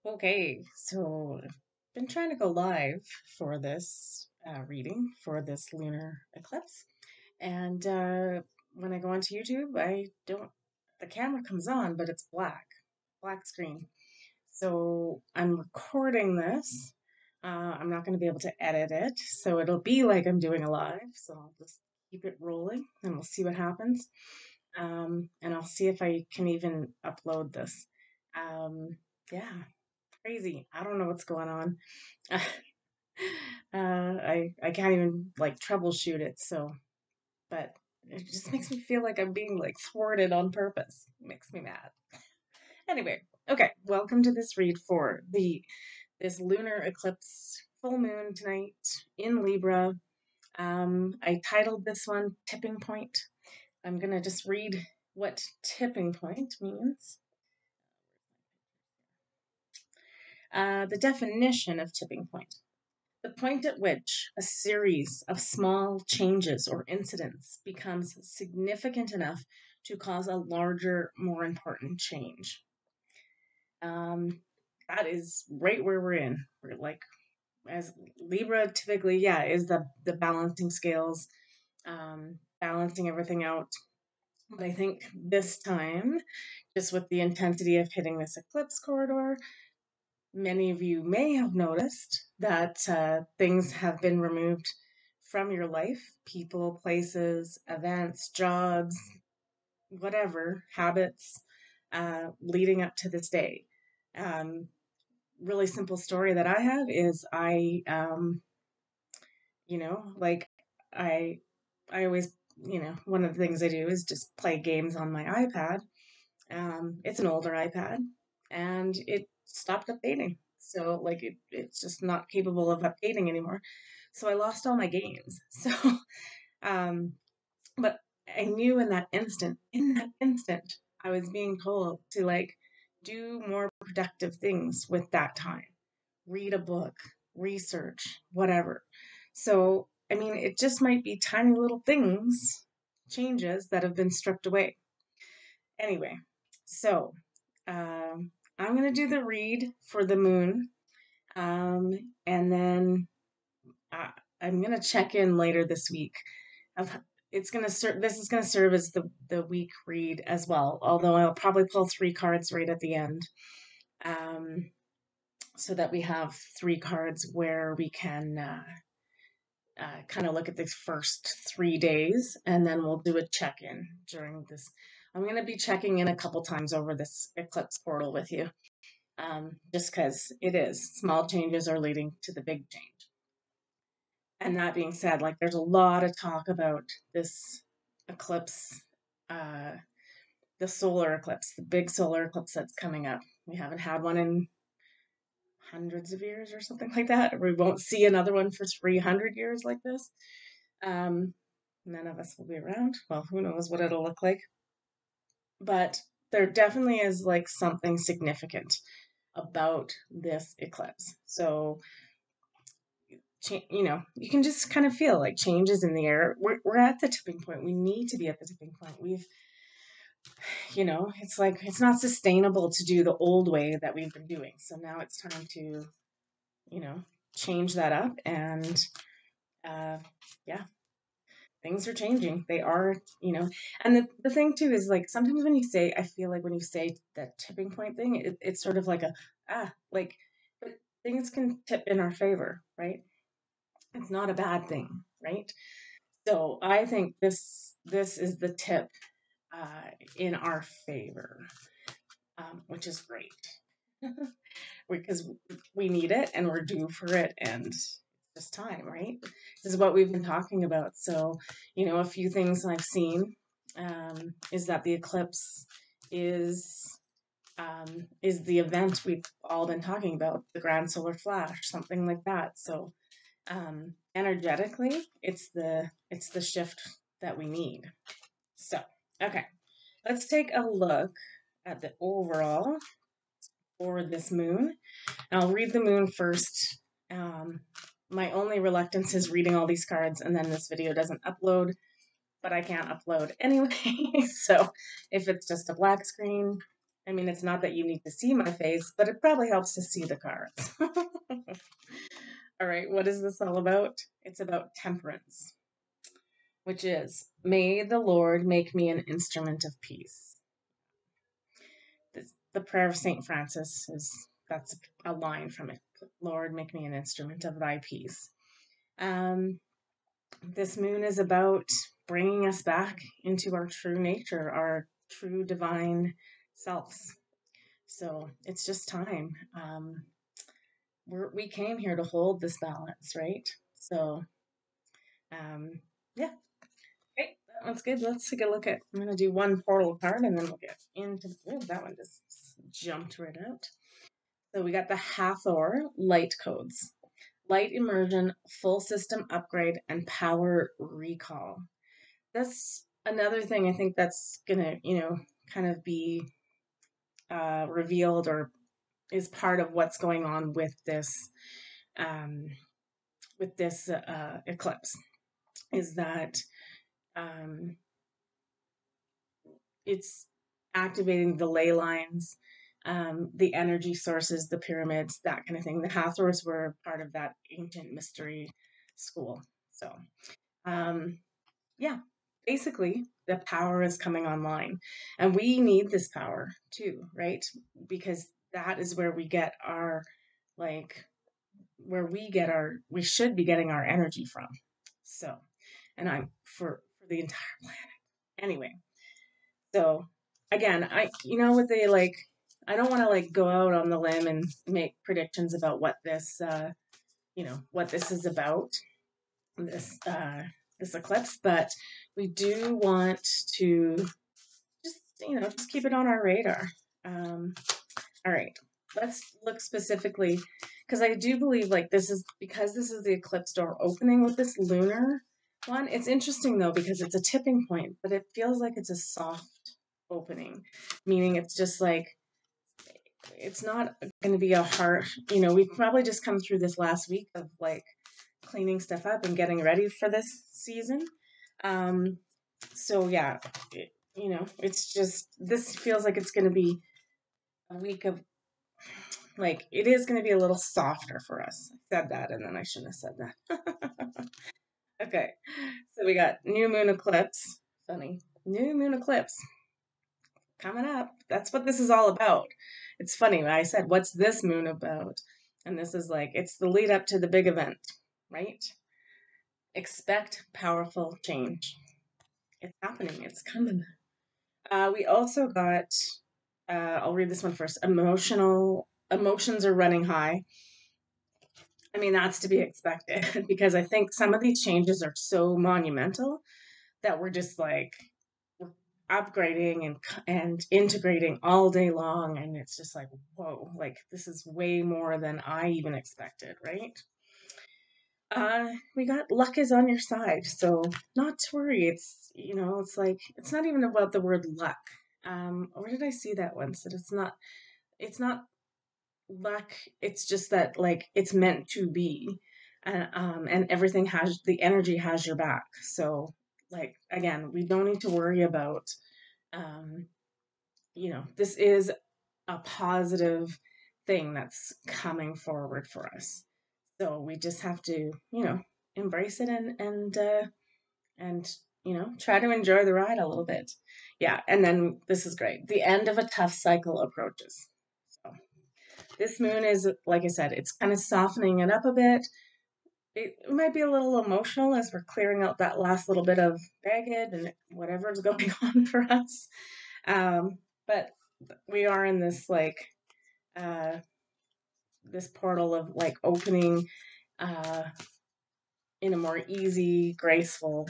Okay, so I've been trying to go live for this reading for this lunar eclipse, and when I go onto YouTube, I don't. The camera comes on, but it's black screen. So I'm recording this. I'm not going to be able to edit it, so it'll be like I'm doing a live. So I'll just keep it rolling, and we'll see what happens. And I'll see if I can even upload this. Yeah, crazy. I don't know what's going on. I can't even like troubleshoot it. So, but it just makes me feel like I'm being like thwarted on purpose. It makes me mad. Anyway, okay. Welcome to this read for this lunar eclipse full moon tonight in Libra. I titled this one "Tipping Point." I'm gonna just read what tipping point means. The definition of tipping point: the point at which a series of small changes or incidents becomes significant enough to cause a larger, more important change. Um, that is right where we're in. We're like, as Libra typically, yeah, is the balancing scales, balancing everything out. But I think this time, just with the intensity of hitting this eclipse corridor, many of you may have noticed that things have been removed from your life: people, places, events, jobs, whatever, habits, leading up to this day. Um, really simple story that I have is like I, I always, one of the things I do is just play games on my iPad. It's an older iPad, and it stopped updating. So like it's just not capable of updating anymore. So I lost all my games. So um, but I knew in that instant, I was being told to like do more productive things with that time. Read a book, research, whatever. So I mean, it just might be tiny little things, changes that have been stripped away. Anyway, so I'm going to do the read for the moon. And then uh, I'm going to check in later this week. Of, it's going to serve, this is going to serve as the week read as well, although I'll probably pull three cards right at the end. So that we have three cards where we can kind of look at the first 3 days, and then we'll do a check in during this. I'm going to be checking in a couple times over this eclipse portal with you, just because it is small changes are leading to the big change. And that being said, like there's a lot of talk about this eclipse, uh, the solar eclipse, the big solar eclipse that's coming up. We haven't had one in hundreds of years or something like that. We won't see another one for 300 years like this. Um, None of us will be around. Well, who knows what it'll look like. But there definitely is like something significant about this eclipse. So, you can just kind of feel like changes in the air. We're at the tipping point. We need to be at the tipping point. It's like it's not sustainable to do the old way that we've been doing. So now it's time to, you know, change that up. And uh, yeah, things are changing. They are, and the thing too is like sometimes when you say, I feel like when you say that tipping point thing, it's sort of like like, but things can tip in our favor, right? It's not a bad thing, right? So I think this is the tip in our favor, which is great because we need it and we're due for it, and it's just time, right? This is what we've been talking about. So, a few things I've seen is that the eclipse is is the event we've all been talking about, the grand solar flash, something like that. So energetically, it's the shift that we need. So, okay, let's take a look at the overall for this moon. And I'll read the moon first. Um, my only reluctance is reading all these cards, and then this video doesn't upload, but I can't upload anyway. So if it's just a black screen, I mean, it's not that you need to see my face, but it probably helps to see the cards. All right, what is this all about? It's about temperance, which is, may the Lord make me an instrument of peace. The prayer of St. Francis that's a line from it. Lord, make me an instrument of thy peace. Um, this moon is about bringing us back into our true nature, our true divine selves. So it's just time. We came here to hold this balance, right? So, um, yeah. Okay, that one's good. Let's take a look at. I'm going to do one portal card, and then we'll get into. Oh, that one just jumped right out. So we got the Hathor light codes: light immersion, full system upgrade, and power recall. That's another thing I think that's gonna, kind of be revealed or is part of what's going on um, with this eclipse. Is that um, it's activating the ley lines, the energy sources, the pyramids, that kind of thing. The Hathors were part of that ancient mystery school. So, um, yeah, basically, the power is coming online. And we need this power too, right? Because that is where we get our, like, we should be getting our energy from. So, and I'm for the entire planet. Anyway, so again, with the like, I don't want to like go out on the limb and make predictions about what this is about, this this eclipse, but we do want to just keep it on our radar. Um, all right, let's look specifically because I do believe like this is because this is the eclipse door opening with this lunar one. It's interesting though because it's a tipping point, but it feels like it's a soft opening, meaning it's just like it's not going to be a hard, we've probably just come through this last week of like cleaning stuff up and getting ready for this season. Um, so yeah, it's just, this feels like it's going to be a week of like, it is going to be a little softer for us. I said that and then I shouldn't have said that. Okay, so we got new moon eclipse. Funny. New moon eclipse coming up. That's what this is all about. It's funny. I said, what's this moon about? And this is like, it's the lead up to the big event, right? Expect powerful change. It's happening. It's coming. We also got, I'll read this one first. Emotions are running high. I mean, that's to be expected because I think some of these changes are so monumental that we're just like, we're upgrading and integrating all day long, and it's just like, whoa, like this is way more than I even expected, right? We got luck is on your side, so not to worry. It's like it's not even about the word luck. Where did I see that once? That it's not luck. It's just that like it's meant to be, and everything has the energy has your back. So like again, we don't need to worry about, um, this is a positive thing that's coming forward for us. So we just have to, embrace it and try to enjoy the ride a little bit. Yeah, and then this is great. The end of a tough cycle approaches. So this moon is, like I said, it's kind of softening it up a bit. It might be a little emotional as we're clearing out that last little bit of baggage and whatever's going on for us. But we are in this like uh, this portal of like opening uh, in a more easy, graceful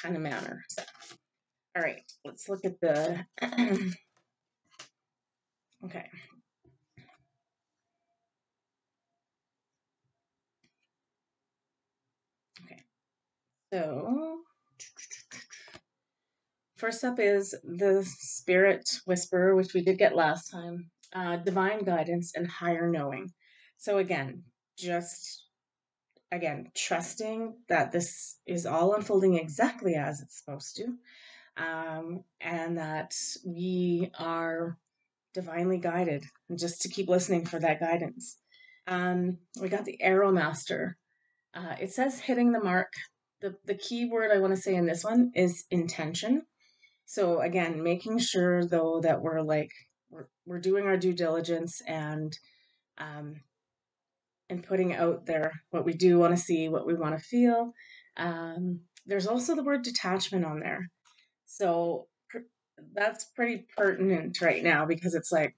kind of manner. So, all right, let's look at the. Okay. Okay. So, first up is the Spirit Whisperer, which we did get last time. Divine guidance and higher knowing. So just trusting that this is all unfolding exactly as it's supposed to, and that we are divinely guided, and just to keep listening for that guidance. We got the Arrow Master. It says hitting the mark. The key word I want to say in this one is intention. So again, making sure though that we're doing our due diligence um, and putting out there what we do want to see, what we want to feel. There's also the word detachment on there. So that's pretty pertinent right now because it's like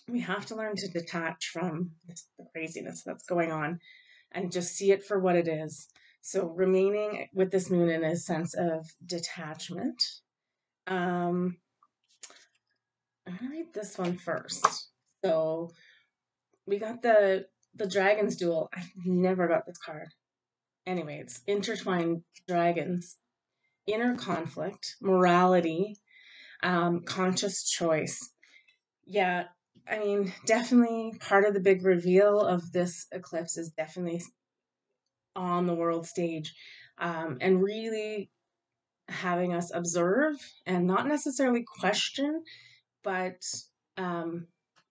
we have to learn to detach from the craziness that's going on and just see it for what it is. So remaining with this moon in a sense of detachment. I'm gonna read this one first. So we got the Dragons Duel. I never got this card. Anyway, it's intertwined dragons, inner conflict, morality, conscious choice. Yeah, I mean, definitely part of the big reveal of this eclipse is definitely on the world stage, and really having us observe and not necessarily question, but um,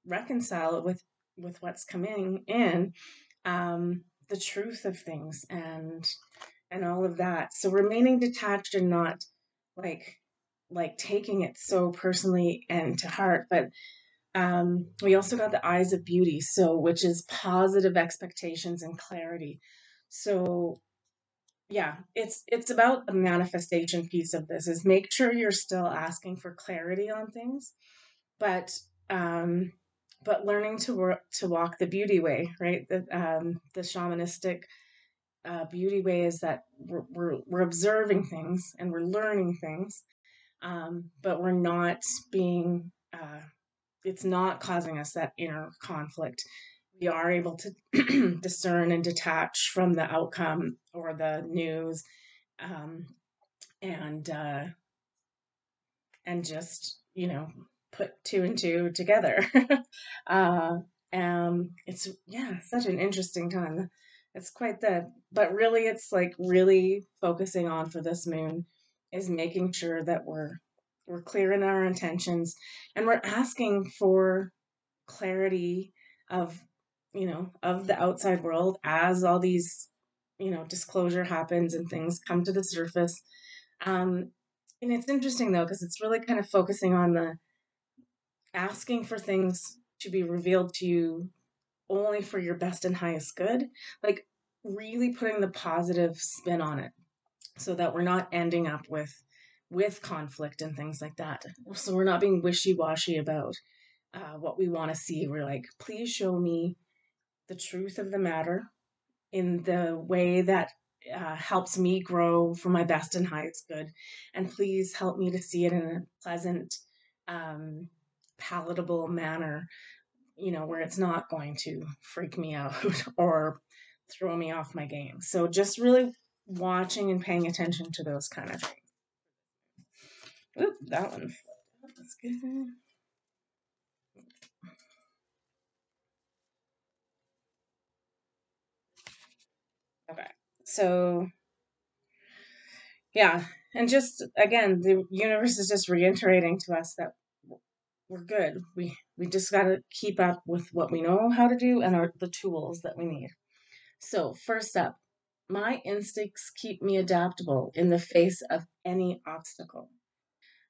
reconcile it with what's coming in, the truth of things and all of that. So remaining detached and not like taking it so personally and to heart, but we also got the eyes of beauty, so which is positive expectations and clarity. So yeah, it's about the manifestation piece of this is make sure you're still asking for clarity on things, but um, but learning to work to walk the beauty way, right? The shamanistic beauty way is that we're observing things and we're learning things, but we're not being it's not causing us that inner conflict. We are able to discern and detach from the outcome or the news, um, and just put two and two together. uh, it's yeah, such an interesting time. It's quite but really, it's like really focusing on for this moon is making sure that we're clear in our intentions and we're asking for clarity of of the outside world as all these disclosure happens and things come to the surface. And it's interesting though because it's really kind of focusing on the asking for things to be revealed to you only for your best and highest good, like really putting the positive spin on it so that we're not ending up with conflict and things like that. So we're not being wishy-washy about what we want to see. We're like, please show me the truth of the matter in the way that helps me grow for my best and highest good. And please help me to see it in a pleasant, um, palatable manner, where it's not going to freak me out or throw me off my game. So just really watching and paying attention to those kind of things. Oop, that one. That's good. Okay. So yeah, and just again, the universe is just reiterating to us that we're good. We just got to keep up with what we know how to do and the tools that we need. So, first up, my instincts keep me adaptable in the face of any obstacle.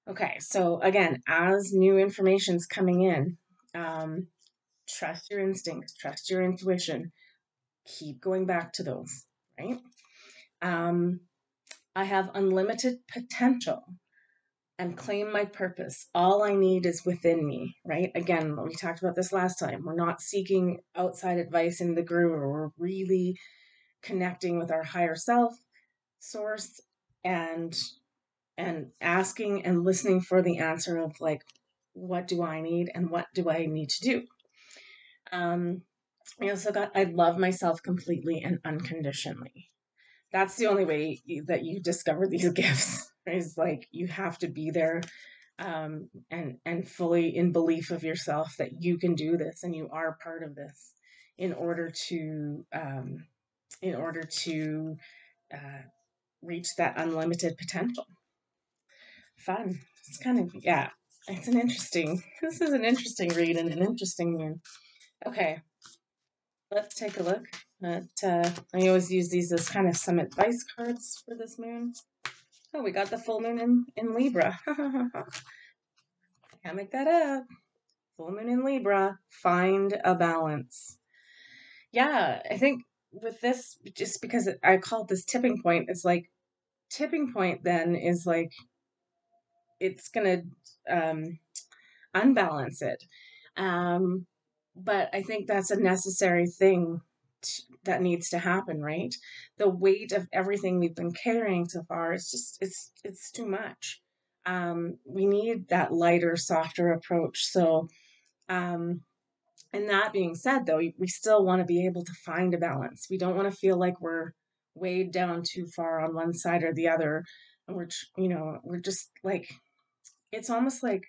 Okay, so again, as new information's coming in, um, trust your instincts, trust your intuition, keep going back to those, right? Um, I have unlimited potential and claim my purpose. All I need is within me, right? Again, we talked about this last time. We're not seeking outside advice in the guru. We're really connecting with our higher self, source, and asking and listening for the answer of like, what do I need and what do I need to do? Um, I also got, I love myself completely and unconditionally. That's the only way that you discover these gifts is like you have to be there, and fully in belief of yourself that you can do this and you are part of this in order to in order to uh, reach that unlimited potential. Fun. It's kind of yeah. It's an interesting, this is an interesting read and an interesting moon. Okay, let's take a look at, I always use these as kind of some advice cards for this moon. Oh, we got the full moon in Libra. Can't make that up. Full moon in Libra. Find a balance. Yeah, I think with this, just because I call it this tipping point, it's like tipping point then is like it's gonna unbalance it. Um, but I think that's a necessary thing that needs to happen, right? The weight of everything we've been carrying so far is just it's too much. We need that lighter, softer approach. So, um, and that being said, though, we still want to be able to find a balance. We don't want to feel like we're weighed down too far on one side or the other, and we're just like it's almost like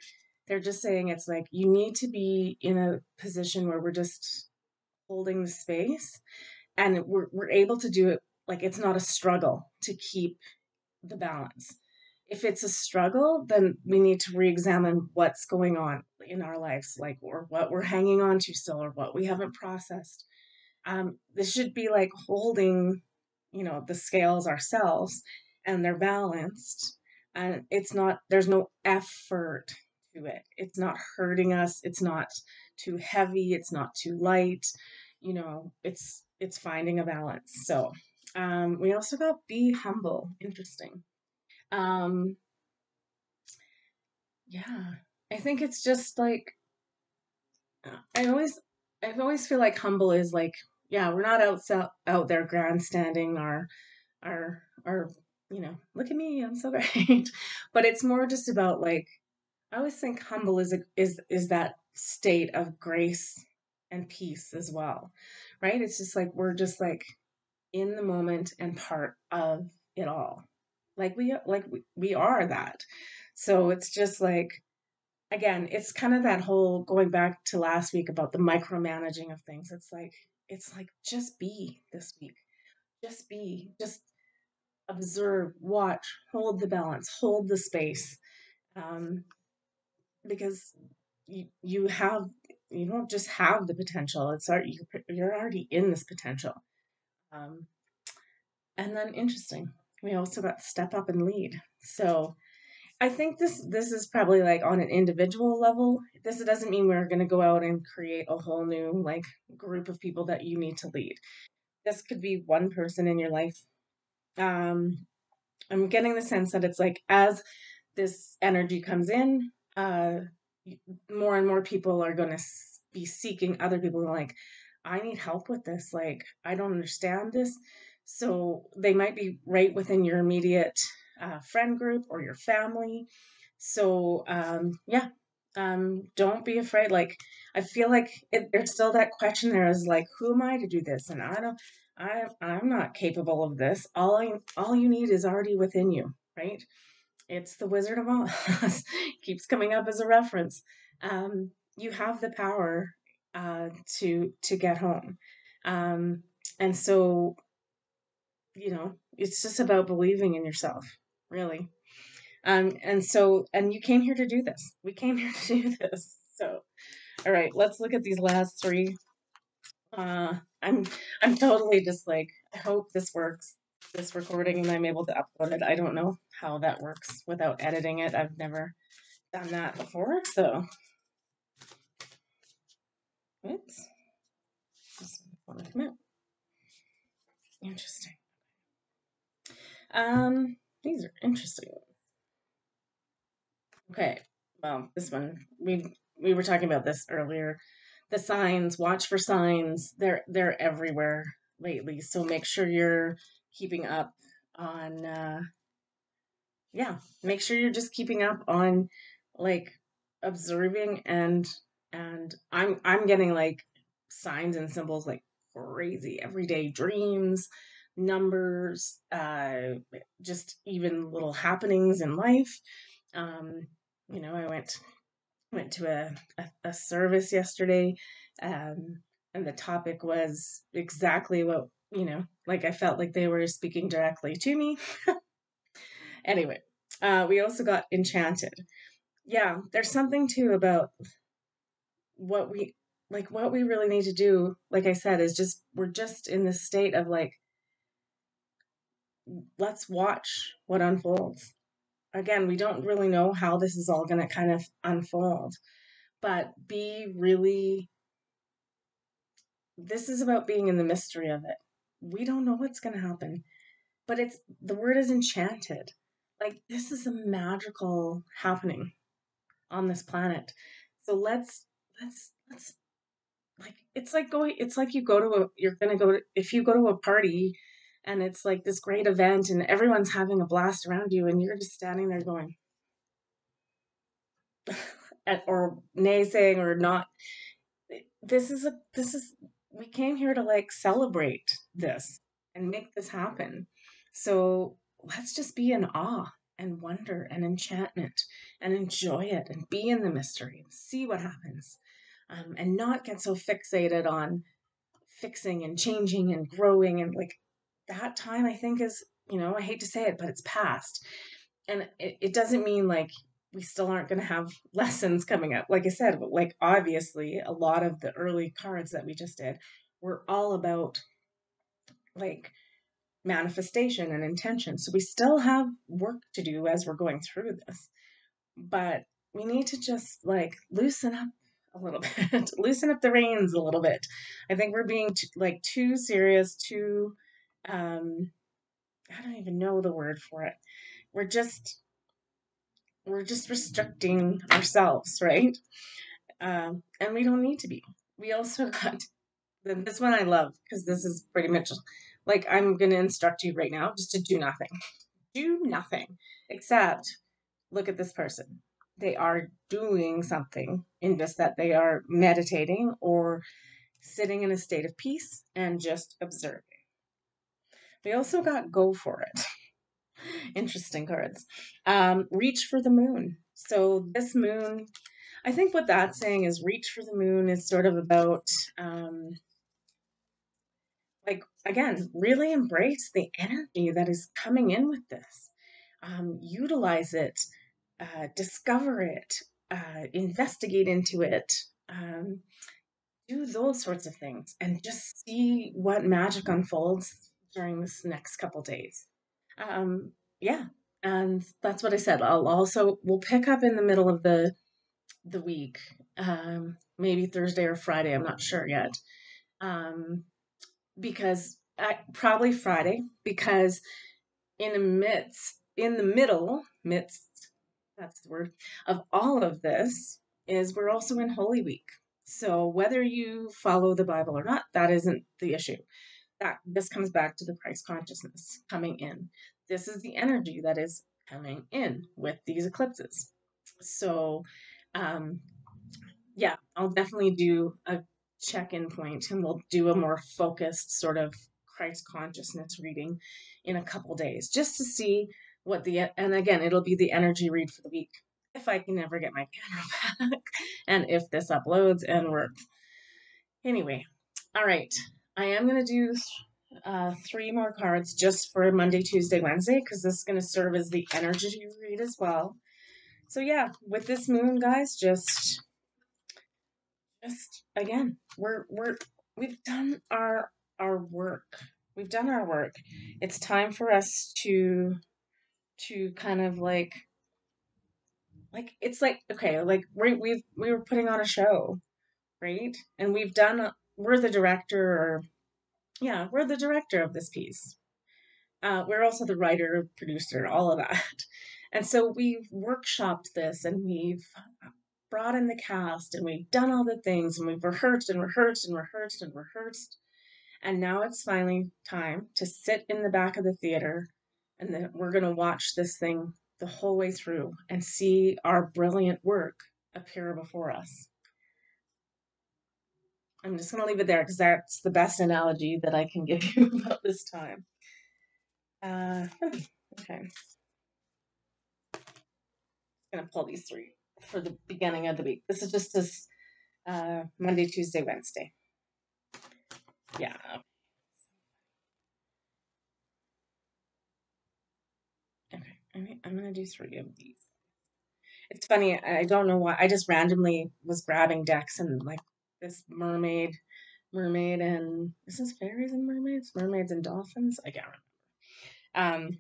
they're just saying it's like you need to be in a position where we're just holding the space and we're able to do it like it's not a struggle to keep the balance. If it's a struggle, then we need to re-examine what's going on in our lives, like or what we're hanging on to still or what we haven't processed. This should be like holding, the scales ourselves and they're balanced. And it's not, there's no effort to it. It's not hurting us. It's not too heavy. It's not too light. It's finding a balance. So, we also got be humble. Interesting. Um, yeah, I think it's just like, I always, I always feel like humble is like, yeah, we're not out there grandstanding our look at me, I'm so great. But it's more just about like I always think humble is that state of grace and peace as well, right? It's just like we're just like in the moment and part of it all, like we are that. So it's just like again, it's kind of that whole going back to last week about the micromanaging of things. It's like just be this week, just be, just observe, watch, hold the balance, hold the space, um, because you don't just have the potential. It's already you're already in this potential. Um, and then interesting, we also got step up and lead. So I think this is probably like on an individual level. This doesn't mean we're going to go out and create a whole new like group of people that you need to lead. This could be one person in your life. Um, I'm getting the sense that it's like as this energy comes in, more and more people are going to be seeking other people who are like, I need help with this. Like, I don't understand this. So they might be right within your immediate friend group or your family. So, yeah, don't be afraid. Like, I feel like there's still that question there is like, who am I to do this? And I'm not capable of this. All you need is already within you, right? It's the Wizard of Oz. Keeps coming up as a reference. You have the power to get home, um, and so it's just about believing in yourself, really. And you came here to do this. We came here to do this. So, all right, let's look at these last three. Uh, I'm I'm totally just like I hope this works. This recording and I'm able to upload it. I don't know how that works without editing it. I've never done that before, so oops. Just want to come out. Interesting. These are interesting. Okay. Well, this one we were talking about this earlier. The signs, watch for signs. They're everywhere lately. So make sure you're keeping up on yeah, make sure you're just keeping up on like observing and I'm getting like signs and symbols like crazy everyday dreams, numbers, just even little happenings in life. Um, I went to a service yesterday, um, and the topic was exactly what, like I felt like they were speaking directly to me. Anyway, we also got enchanted. Yeah, there's something too about what we what we really need to do, like I said, is just we're just in this state of like, let's watch what unfolds. Again, we don't really know how this is all going to kind of unfold, but be really, this is about being in the mystery of it. We don't know what's going to happen, but it's the word is enchanted. Like this is a magical happening on this planet. So let's like it's like you go to a you're gonna go to if you go to a party and it's like this great event and everyone's having a blast around you and you're just standing there going or naysaying or not. This is we came here to like celebrate this and make this happen. So let's just be in awe and wonder and enchantment and enjoy it and be in the mystery and see what happens, and not get so fixated on fixing and changing and growing and like that time I think is, I hate to say it, but it's past. And it doesn't mean like we still aren't going to have lessons coming up. Like I said, like obviously a lot of the early cards that we just did were all about like manifestation and intention. So we still have work to do as we're going through this. But we need to just like loosen up a little bit, loosen up the reins a little bit. I think we're being like too serious, too um I don't even know the word for it. We're just we're just restricting ourselves, right? And we don't need to be. We also got this one I love because this is pretty much like I'm going to instruct you right now just to do nothing. Do nothing except look at this person. They are doing something in just that they are meditating or sitting in a state of peace and just observing. We also got go for it. Interesting cards. Reach for the moon. So this moon, I think what that's saying is reach for the moon is sort of about like again, really embrace the energy that is coming in with this. Utilize it, discover it, investigate into it, do those sorts of things, and just see what magic unfolds during this next couple days. Yeah, and that's what I said. I'll also we'll pick up in the middle of the week, maybe Thursday or Friday. I'm not sure yet, um, because probably Friday because in the middle midst that's the word of all of this is we're also in Holy Week. So whether you follow the Bible or not, that isn't the issue. That this comes back to the Christ consciousness coming in. This is the energy that is coming in with these eclipses. So um, yeah, I'll definitely do a check-in point and we'll do a more focused sort of Christ consciousness reading in a couple days just to see what and again, it'll be the energy read for the week if I can ever get my camera back and if this uploads and works. Anyway, all right. I am going to do three more cards just for Monday, Tuesday, Wednesday because this is going to serve as the energy read as well. So yeah, with this moon, guys, just again we've done our work, we've done our work. It's time for us to kind of like it's like okay, like we were putting on a show, right? And we've done we're the director, or yeah, we're the director of this piece. We're also the writer, producer, all of that. And so we've workshopped this and we've brought in the cast and we've done all the things and we've rehearsed and rehearsed and rehearsed and rehearsed. And now it's finally time to sit in the back of the theater and then we're going to watch this thing the whole way through and see our brilliant work appear before us. I'm just going to leave it there because that's the best analogy that I can give you about this time. Okay. Going to pull these three for the beginning of the week. This is just this Monday, Tuesday, Wednesday. Yeah. Okay. I'm going to do three of these. It's funny, I don't know why. I just randomly was grabbing decks and like this mermaid and is this fairies and mermaids? Mermaids and dolphins? I can't remember.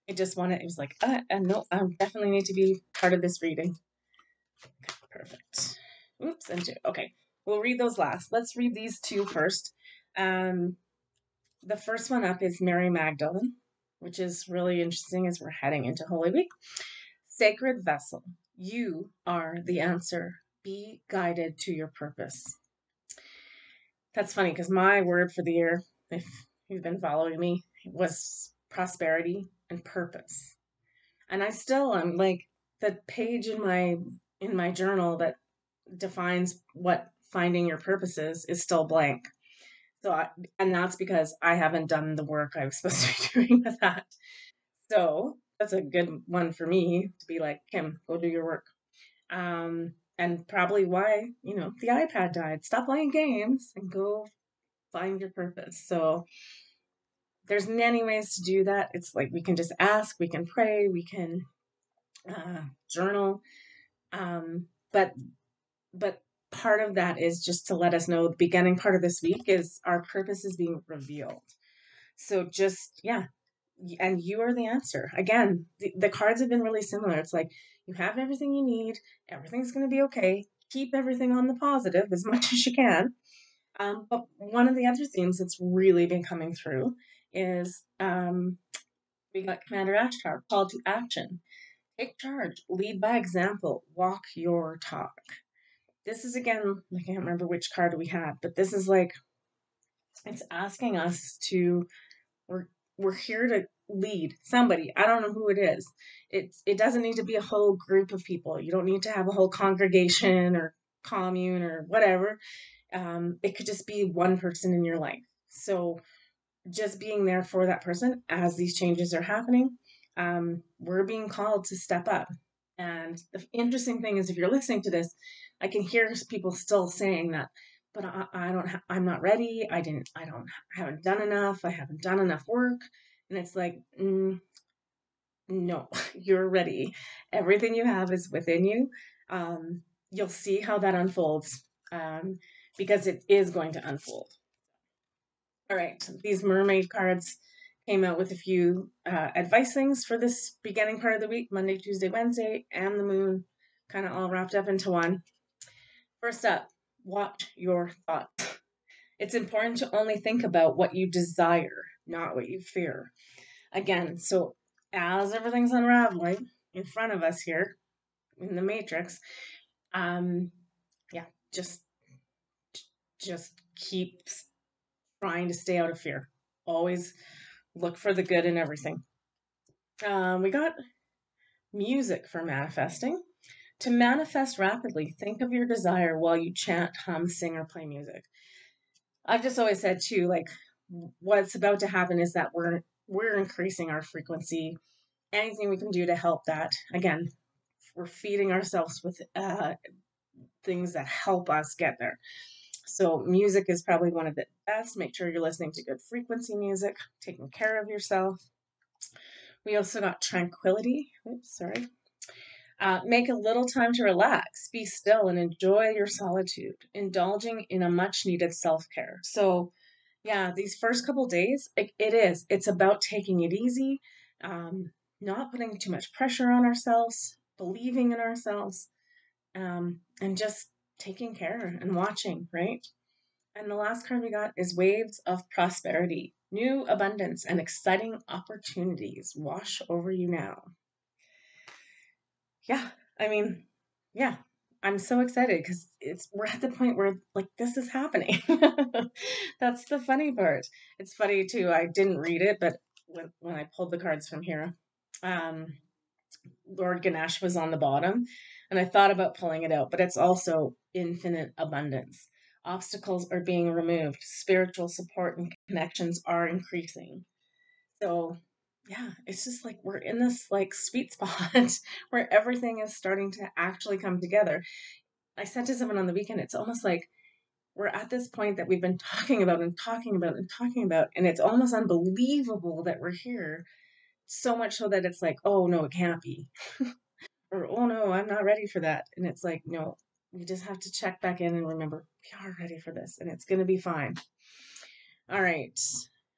It just wanted, it was like, and no, I definitely need to be part of this reading. Perfect. Oops, and two. Okay, we'll read those last. Let's read these two first. Um, the first one up is Mary Magdalene, which is really interesting as we're heading into Holy Week. Sacred vessel, you are the answer. Be guided to your purpose. That's funny because my word for the year, if you've been following me, was prosperity and purpose. And I still am like the page in my journal that defines what finding your purpose is still blank. So and that's because I haven't done the work I was supposed to be doing with that. So that's a good one for me to be like, Kim, go do your work. And probably why, the iPad died. Stop playing games and go find your purpose. So there's many ways to do that. It's like we can just ask, we can pray, we can journal. But part of that is just to let us know the beginning part of this week is our purpose is being revealed. So just, yeah, and you are the answer. Again, the cards have been really similar. It's like you have everything you need, everything's going to be okay. Keep everything on the positive as much as you can. But one of the other themes that's really been coming through is we got Commander Ashtar, call to action. Take charge, lead by example, walk your talk. This is again, I can't remember which card we had, but this is like, it's asking us to, we're, we're here to lead somebody. I don't know who it is. It doesn't need to be a whole group of people. You don't need to have a whole congregation or commune or whatever. It could just be one person in your life. So just being there for that person as these changes are happening, we're being called to step up. And the interesting thing is, if you're listening to this, I can hear people still saying that, but I don't, I'm not ready. I haven't done enough. I haven't done enough work. And it's like, no, you're ready. Everything you have is within you. You'll see how that unfolds, because it is going to unfold. All right, these mermaid cards came out with a few advice things for this beginning part of the week, Monday, Tuesday, Wednesday, and the moon kind of all wrapped up into one. First up, watch your thoughts. It's important to only think about what you desire, not what you fear. Again, so as everything's unraveling in front of us here in the matrix, um, yeah, just keep trying to stay out of fear. Always look for the good in everything. We got music for manifesting. To manifest rapidly, think of your desire while you chant, hum, sing, or play music. I've just always said too, like what's about to happen is that we're increasing our frequency. Anything we can do to help that. Again, we're feeding ourselves with things that help us get there. So music is probably one of the best. Make sure you're listening to good frequency music, taking care of yourself. We also got tranquility. Oops, sorry. Make a little time to relax, be still, and enjoy your solitude, indulging in a much needed self care. So, yeah, these first couple days, it's about taking it easy, not putting too much pressure on ourselves, believing in ourselves, and just taking care and watching, right? And the last card we got is Waves of Prosperity. New abundance and exciting opportunities wash over you now. Yeah, I mean, yeah, I'm so excited because we're at the point where like this is happening. That's the funny part. It's funny too. I didn't read it, but when I pulled the cards from here, um, Lord Ganesh was on the bottom, and I thought about pulling it out, but it's also infinite abundance. Obstacles are being removed. Spiritual support and connections are increasing. So, yeah, it's just like we're in this like sweet spot where everything is starting to actually come together. I said to someone on the weekend, it's almost like we're at this point that we've been talking about and talking about and talking about, and it's almost unbelievable that we're here. So much so that it's like, oh no, it can't be. or oh no, I'm not ready for that. And it's like, no, we just have to check back in and remember we are ready for this and it's going to be fine. All right.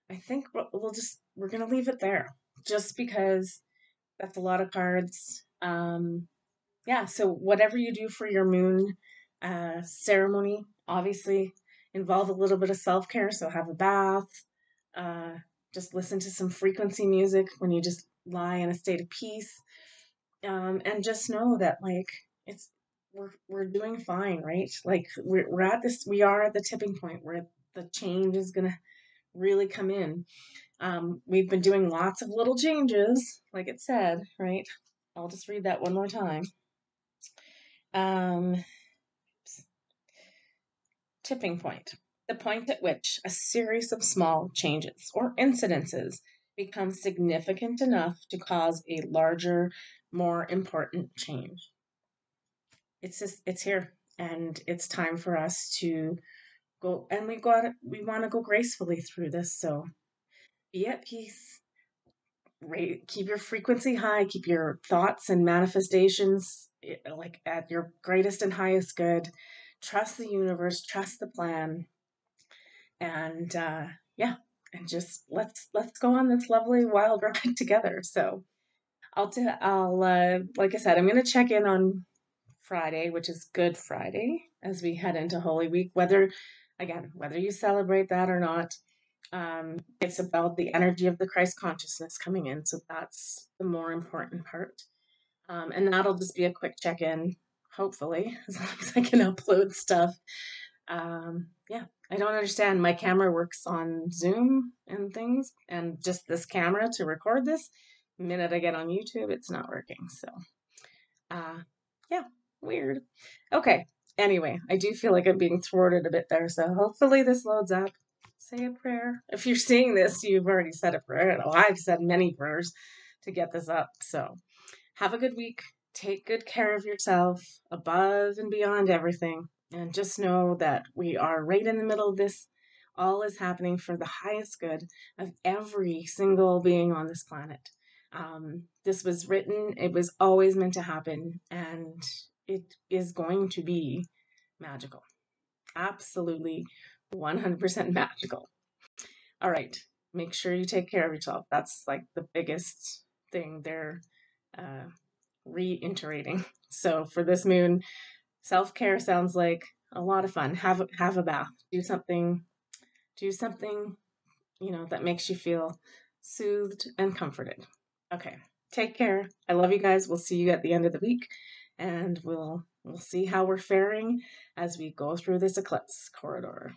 I think we're going to leave it there just because that's a lot of cards. Yeah, so whatever you do for your moon ceremony, obviously involve a little bit of self care. So have a bath, uh, just listen to some frequency music when you just lie in a state of peace, and just know that like it's we're doing fine, right? Like we're at this, we are at the tipping point where the change is gonna really come in. We've been doing lots of little changes, like it said, right? I'll just read that one more time. Um, Tipping point. The point at which a series of small changes or incidences become significant enough to cause a larger, more important change. It's here and it's time for us to go, and we want to go gracefully through this. So be at peace, keep your frequency high, keep your thoughts and manifestations like at your greatest and highest good. Trust the universe, trust the plan, and yeah, and just let's go on this lovely wild ride together. So I'll like I said, I'm gonna check in on Friday, which is Good Friday, as we head into Holy Week. Whether you celebrate that or not, it's about the energy of the Christ consciousness coming in. So that's the more important part. And that'll just be a quick check in, hopefully, as long as I can upload stuff. Yeah, I don't understand. My camera works on Zoom and things, and just this camera to record this. The minute I get on YouTube, it's not working. So, uh, yeah, weird. Okay. Anyway, I do feel like I'm being thwarted a bit there. So hopefully this loads up. Say a prayer. If you're seeing this, you've already said a prayer. I know I've said many prayers to get this up. So have a good week. Take good care of yourself above and beyond everything. And just know that we are right in the middle of this. All is happening for the highest good of every single being on this planet. This was written, it was always meant to happen, and it is going to be magical. Absolutely 100% magical. All right. Make sure you take care of yourself. That's like the biggest thing they're uh, reiterating. So for this moon, self-care sounds like a lot of fun. Have a bath. Do something, that makes you feel soothed and comforted. Okay. Take care. I love you guys. We'll see you at the end of the week, and we'll see how we're faring as we go through this eclipse corridor.